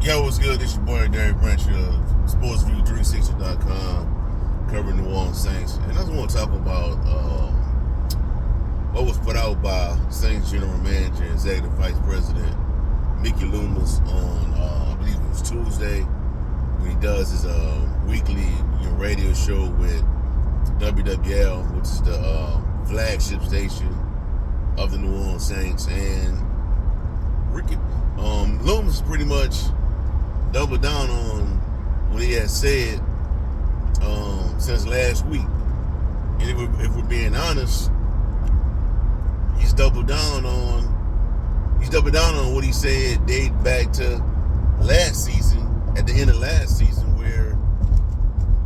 Yo, what's good? This your boy Derek Branch of SportsView360.com, covering New Orleans Saints. And I just want to talk about what was put out by Saints General Manager and Executive Vice President Mickey Loomis on, I believe it was Tuesday, when he does his weekly radio show with WWL, which is the flagship station of the New Orleans Saints. And Loomis pretty much doubled down on what he had said since last week. And if we're being honest, he's doubled down on what he said dating back to last season, at the end of last season, where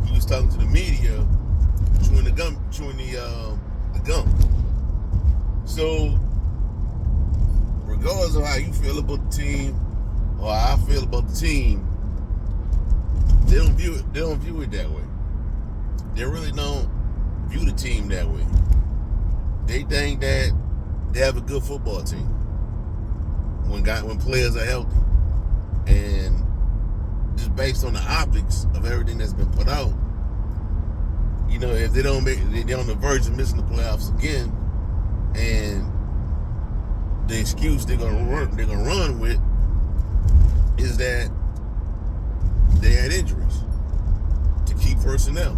he was talking to the media, chewing the gum. So regardless of how you feel about the team or how I feel about the team, they don't view it that way. They really don't view the team that way. They think that they have a good football team when players are healthy. And just based on the optics of everything that's been put out, if they're on the verge of missing the playoffs again, and the excuse they're gonna run with is that they had injuries to key personnel.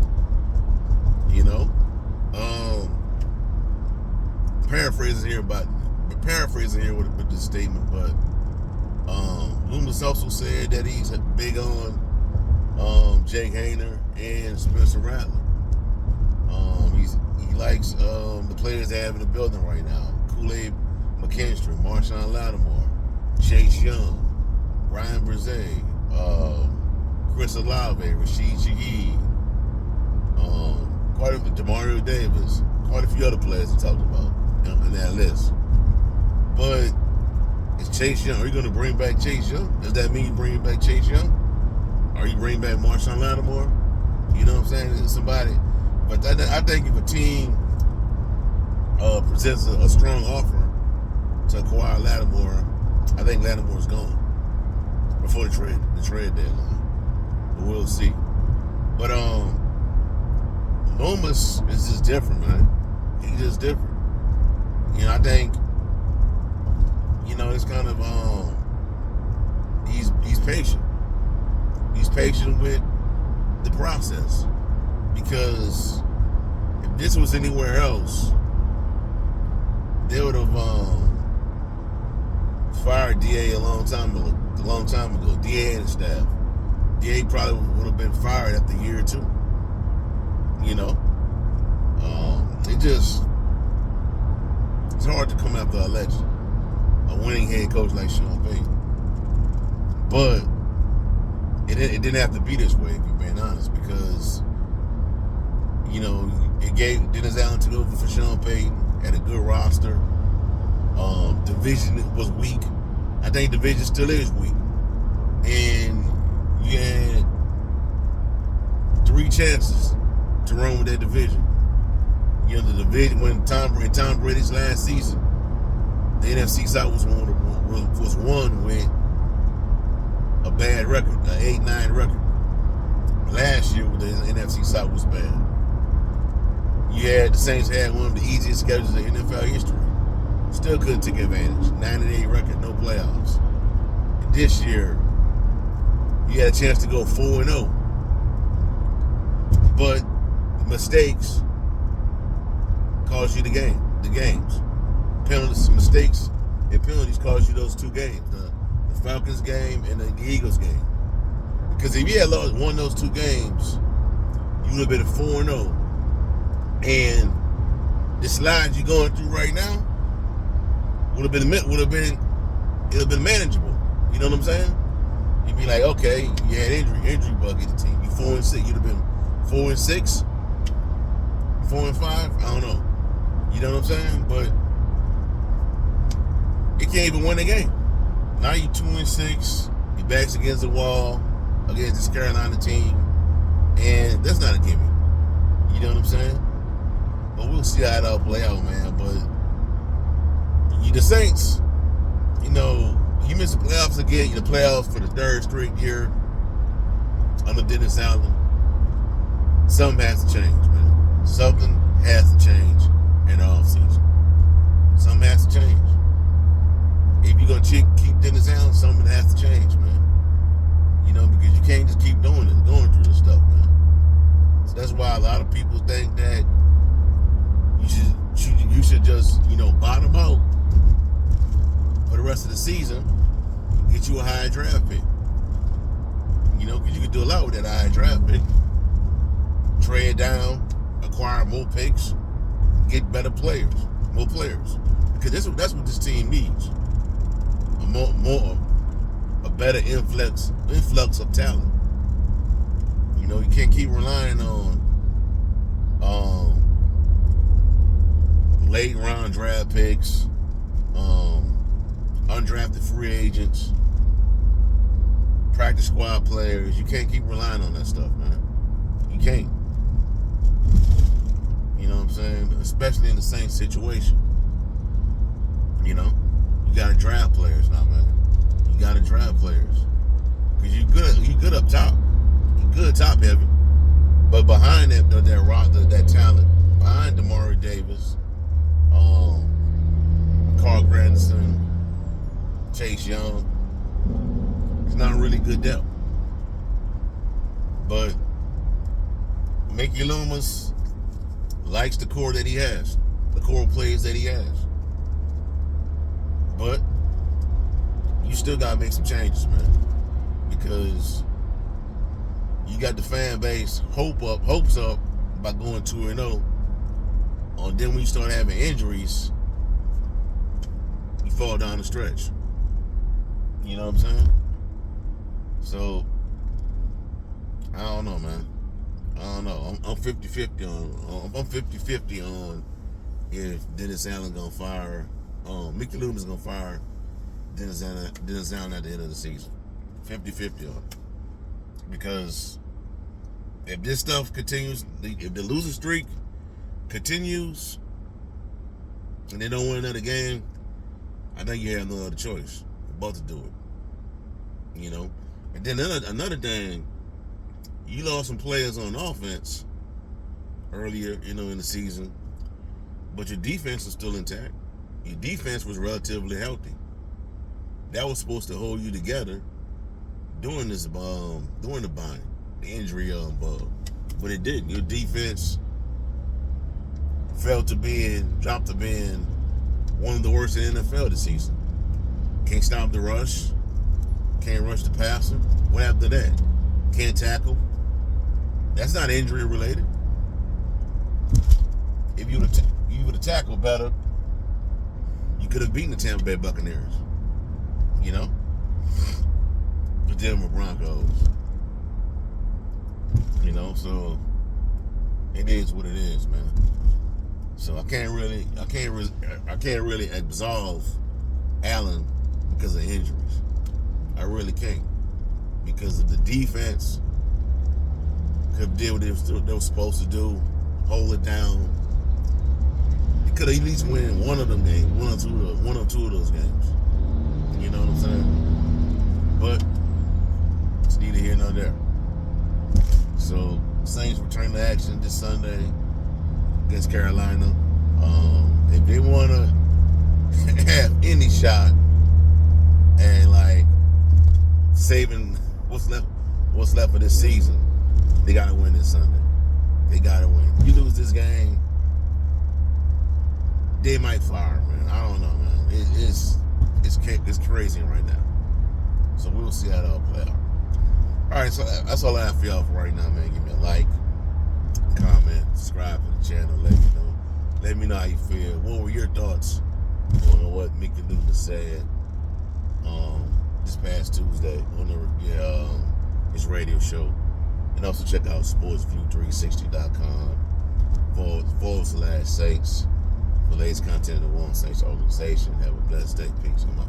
Paraphrasing here with this statement, but Loomis also said that he's big on Jake Hayner and Spencer Rattler. He likes the players they have in the building right now: Kool-Aid McKinstry, Marshawn Lattimore, Chase Young, Ryan Brzee, Chris Olave, Rashid Shaheed, Demario Davis, quite a few other players he talked about in that list. But is Chase Young? Are you going to bring back Chase Young? Does that mean you bring back Chase Young? Are you bringing back Marshawn Lattimore? You know what I'm saying? Somebody. But I think if a team presents a strong offer to acquire Lattimore, I think Lattimore's gone before the trade deadline. But we'll see. But Loomis is just different, man. He's just different. I think it's kind of he's patient. He's patient with the process, because if this was anywhere else, they would have fired DA a long time ago. DA and his staff. DA probably would have been fired after a year or two. It's hard to come after an election, a winning head coach like Sean Payton. But it didn't have to be this way, if you're being honest, because it gave Dennis Allen took over for Sean Payton, had a good roster. Division was weak. I think division still is weak. And you had 3 chances to run with that division. The division, when Tom Brady's last season, the NFC South was won with a bad record, an 8-9 record. Last year, the NFC South was bad. The Saints had one of the easiest schedules in NFL history. Still couldn't take advantage. 9-8 record, no playoffs. And this year, you had a chance to go 4-0. But mistakes cost you the games. Penalties, mistakes, and penalties cost you those 2 games, the Falcons game and the Eagles game. Because if you had won those 2 games, you would have been 4-0. And the slide you're going through right now would have been manageable. You know what I'm saying? You'd be like, okay, you had injury bug in the team. You 4-6. You'd have been 4-6, 4-5. I don't know. You know what I'm saying? But you can't even win the game. Now you 2-6. Your back's against the wall against this Carolina team, and that's not a gimme. You know what I'm saying? But we'll see how it all play out, man. But the Saints, You miss the playoffs again. The playoffs for the third straight year under Dennis Allen. Something has to change, man. Something has to change in the offseason. Something has to change. If you're going to keep Dennis Allen, something has to change, man. Because you can't just keep doing it, going through this stuff, man. So that's why a lot of people think that you should just, bottom out for the rest of the season, get you a high draft pick. Because you can do a lot with that high draft pick. Trade down, acquire more picks, get better players, more players. Because that's what this team needs. A better influx of talent. You can't keep relying on late round draft picks, undrafted free agents, practice squad players. You can't keep relying on that stuff, man. You can't. You know what I'm saying? Especially in the same situation. You got to draft players now, man. You got to draft players. Because you good up top. You good top heavy. But behind that talent, behind Damari Davis, Carl Granderson, Chase Young, it's not really good depth. But Mickey Loomis likes the core that he has, the core players that he has. But you still got to make some changes, man. Because you got the fan base hopes up by going 2-0. And then when you start having injuries, you fall down the stretch. You know what I'm saying? So, I don't know, man. I don't know. I'm 50-50 on if Dennis Allen gonna fire, Mickey Loomis gonna fire Dennis Allen at the end of the season. 50-50 on it. Because if this stuff continues, if the losing streak continues and they don't win another game, I think you have no other choice but to do it. And then another thing, you lost some players on offense earlier, in the season, but your defense is still intact. Your defense was relatively healthy. That was supposed to hold you together during the bind, the injury bug, but it didn't. Your defense dropped to being one of the worst in the NFL this season. Can't stop the rush. Can't rush the passer. What happened to that? Can't tackle. That's not injury related. If you would have tackled better, you could have beaten the Tampa Bay Buccaneers. The Denver Broncos. So it is what it is, man. So I can't really absolve Allen because of injuries. I really can't, because of the defense could did what they were supposed to do, hold it down. They could have at least win one of them games, one or two of those games. You know what I'm saying? But it's neither here nor there. So Saints return to action this Sunday against Carolina. If they want to have any shot and saving what's left of this season, they gotta win this Sunday. They gotta win. You lose this game, they might fire, man. I don't know, man. It's crazy right now. So we'll see how that all play out. All right, so that's all I have for y'all for right now, man. Give me a like, comment, subscribe to the channel. Let me know how you feel. What were your thoughts on what Mickey Loomis said this past Tuesday on his radio show? And also check out sportsview360.com /Saints for latest content of the One Saints organization. Have a blessed day. Peace. I'm out.